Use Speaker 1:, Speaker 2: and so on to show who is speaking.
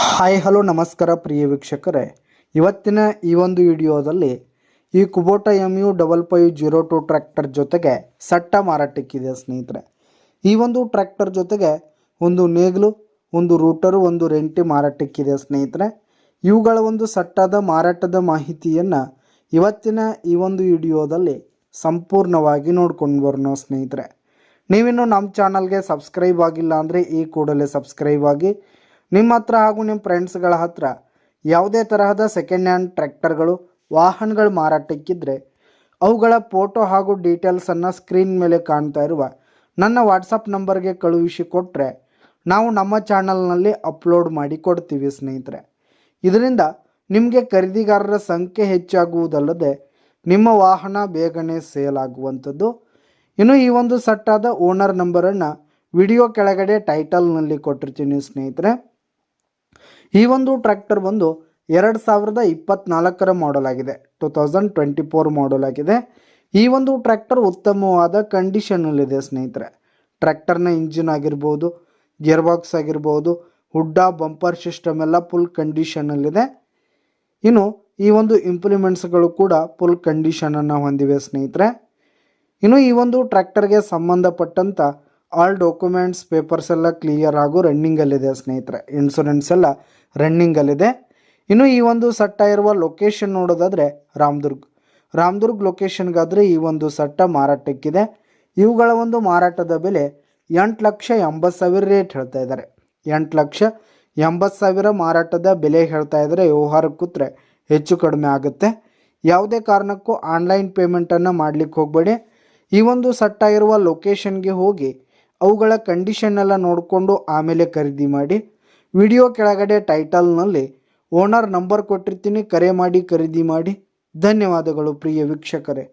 Speaker 1: Hi hello ನಮಸ್ಕಾರ ಪ್ರಿಯ ವೀಕ್ಷಕರೇ, ಇವತ್ತಿನ ಈ ಒಂದು ವಿಡಿಯೋದಲ್ಲಿ ಈ ಕುಬೋಟಾ MU5502 ಟ್ರ್ಯಾಕ್ಟರ್ ಜೊತೆಗೆ ಸಟ್ಟ ಮಾರಾಟಕ್ಕಿದೆ ಸ್ನೇಹಿತರೆ. ಈ ಒಂದು ಟ್ರ್ಯಾಕ್ಟರ್ ಜೊತೆಗೆ ಒಂದು ನೇಗಿಲು, ಒಂದು ರೂಟರು, ಒಂದು ರೆಂಟಿ ಮಾರಾಟಕ್ಕಿದೆ ಸ್ನೇಹಿತರೆ. ಇವುಗಳ ಒಂದು ಸಟ್ಟದ ಮಾರಾಟದ ಮಾಹಿತಿಯನ್ನು ಇವತ್ತಿನ ಈ ಒಂದು ವಿಡಿಯೋದಲ್ಲಿ ಸಂಪೂರ್ಣವಾಗಿ ನೋಡ್ಕೊಂಡು ಬರೋಣ ಸ್ನೇಹಿತರೆ. ನೀವಿನ್ನು ನಮ್ಮ ಚಾನಲ್ಗೆ ಸಬ್ಸ್ಕ್ರೈಬ್ ಆಗಿಲ್ಲ ಅಂದರೆ ಈ ಕೂಡಲೇ ಸಬ್ಸ್ಕ್ರೈಬ್ ಆಗಿ. ನಿಮ್ಮ ಹತ್ರ ಹಾಗೂ ನಿಮ್ಮ ಫ್ರೆಂಡ್ಸ್ಗಳ ಹತ್ರ ಯಾವುದೇ ತರಹದ ಸೆಕೆಂಡ್ ಹ್ಯಾಂಡ್ ಟ್ರ್ಯಾಕ್ಟರ್ಗಳು, ವಾಹನಗಳು ಮಾರಾಟಕ್ಕಿದ್ದರೆ ಅವುಗಳ ಫೋಟೋ ಹಾಗೂ ಡೀಟೇಲ್ಸನ್ನು ಸ್ಕ್ರೀನ್ ಮೇಲೆ ಕಾಣ್ತಾ ಇರುವ ನನ್ನ ವಾಟ್ಸಪ್ ನಂಬರ್ಗೆ ಕಳುಹಿಸಿ ಕೊಟ್ಟರೆ ನಾವು ನಮ್ಮ ಚಾನಲ್ನಲ್ಲಿ ಅಪ್ಲೋಡ್ ಮಾಡಿ ಕೊಡ್ತೀವಿ ಸ್ನೇಹಿತರೆ. ಇದರಿಂದ ನಿಮಗೆ ಖರೀದಿಗಾರರ ಸಂಖ್ಯೆ ಹೆಚ್ಚಾಗುವುದಲ್ಲದೆ ನಿಮ್ಮ ವಾಹನ ಬೇಗನೆ ಸೇಲ್ ಆಗುವಂಥದ್ದು. ಇನ್ನು ಈ ಒಂದು ಸಟ್ಟಾದ ಓನರ್ ನಂಬರನ್ನು ವಿಡಿಯೋ ಕೆಳಗಡೆ ಟೈಟಲ್ನಲ್ಲಿ ಕೊಟ್ಟಿರ್ತೀನಿ ಸ್ನೇಹಿತರೆ. ಈ ಒಂದು ಟ್ರ್ಯಾಕ್ಟರ್ ಬಂದು 2024ರ ಮಾಡಲ್ ಆಗಿದೆ, 2024 ಮಾಡಲ್ ಆಗಿದೆ. ಈ ಒಂದು ಟ್ರ್ಯಾಕ್ಟರ್ ಉತ್ತಮವಾದ ಕಂಡೀಷನ್ನಲ್ಲಿದೆ ಸ್ನೇಹಿತರೆ. ಟ್ರ್ಯಾಕ್ಟರ್ನ ಇಂಜಿನ್ ಆಗಿರ್ಬೋದು, ಗೇರ್ ಬಾಕ್ಸ್ ಆಗಿರ್ಬೋದು, ಹುಡ್ಡ, ಬಂಪರ್ ಸಿಸ್ಟಮ್ ಎಲ್ಲ ಫುಲ್ ಕಂಡೀಷನ್ನಲ್ಲಿದೆ. ಇನ್ನು ಈ ಒಂದು ಇಂಪ್ಲಿಮೆಂಟ್ಸ್ಗಳು ಕೂಡ ಫುಲ್ ಕಂಡೀಷನನ್ನು ಹೊಂದಿವೆ ಸ್ನೇಹಿತರೆ. ಇನ್ನು ಈ ಒಂದು ಟ್ರ್ಯಾಕ್ಟರ್ಗೆ ಸಂಬಂಧಪಟ್ಟಂಥ ಆಲ್ ಡಾಕ್ಯುಮೆಂಟ್ಸ್, ಪೇಪರ್ಸ್ ಎಲ್ಲ ಕ್ಲಿಯರ್ ಹಾಗೂ ರನ್ನಿಂಗಲ್ಲಿದೆ ಸ್ನೇಹಿತರೆ. ಇನ್ಶೂರೆನ್ಸ್ ಎಲ್ಲ ರನ್ನಿಂಗಲ್ಲಿದೆ. ಇನ್ನು ಈ ಒಂದು ಸಟ್ಟ ಇರುವ ಲೊಕೇಶನ್ ನೋಡೋದಾದರೆ ರಾಮದುರ್ಗ್ ಲೊಕೇಶನ್ಗಾದರೆ ಈ ಒಂದು ಸಟ್ಟ ಮಾರಾಟಕ್ಕಿದೆ. ಇವುಗಳ ಒಂದು ಮಾರಾಟದ ಬೆಲೆ 8,80,000 ರೇಟ್ ಹೇಳ್ತಾ ಇದ್ದಾರೆ. 8,80,000 ಮಾರಾಟದ ಬೆಲೆ ಹೇಳ್ತಾ ಇದ್ದಾರೆ. ವ್ಯವಹಾರಕ್ಕೆ ಕೂತ್ರೆ ಹೆಚ್ಚು ಕಡಿಮೆ ಆಗುತ್ತೆ. ಯಾವುದೇ ಕಾರಣಕ್ಕೂ ಆನ್ಲೈನ್ ಪೇಮೆಂಟನ್ನು ಮಾಡಲಿಕ್ಕೆ ಹೋಗಬೇಡಿ. ಈ ಒಂದು ಸಟ್ಟ ಇರುವ ಲೊಕೇಶನ್ಗೆ ಹೋಗಿ ಅವುಗಳ ಕಂಡೀಷನ್ ಎಲ್ಲ ನೋಡಿಕೊಂಡು ಆಮೇಲೆ ಖರೀದಿ ಮಾಡಿ. ವಿಡಿಯೋ ಕೆಳಗಡೆ ಟೈಟಲ್ನಲ್ಲಿ ಓನರ್ ನಂಬರ್ ಕೊಟ್ಟಿರ್ತೀನಿ, ಕರೆ ಮಾಡಿ ಖರೀದಿ ಮಾಡಿ. ಧನ್ಯವಾದಗಳು ಪ್ರಿಯ ವೀಕ್ಷಕರೇ.